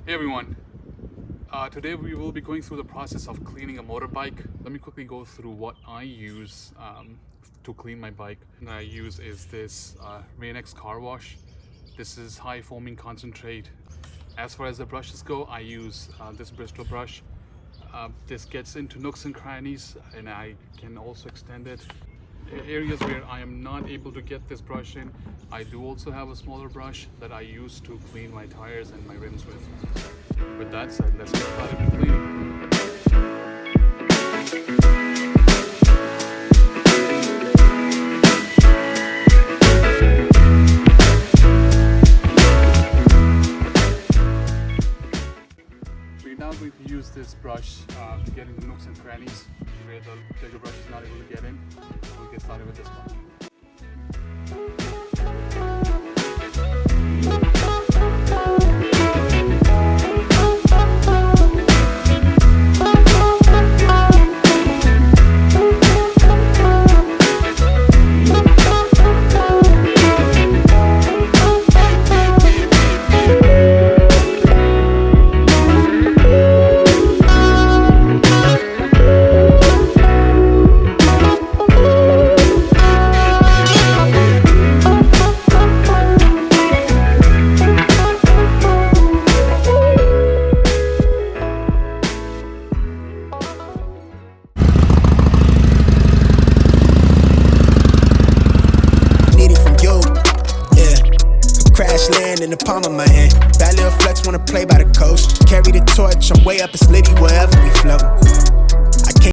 Hey everyone, today we will be going through the process of cleaning a motorbike. Let me quickly go through what I use to clean my bike. And I use is this Rain-X car wash. This is high foaming concentrate. As far as the brushes go, I use this Bristol brush. This gets into nooks and crannies, and I can also extend it. Areas where I am not able to get this brush in, I do also have a smaller brush that I use to clean my tires and my rims with. With that said, let's get started with cleaning. We're now going to use this brush to get into nooks and crannies where the bigger brush is not able to get in. We'll get started with this one. In the palm of my hand, bad little flex wanna play by the coast. Carry the torch, I'm way up, it's litty wherever we float.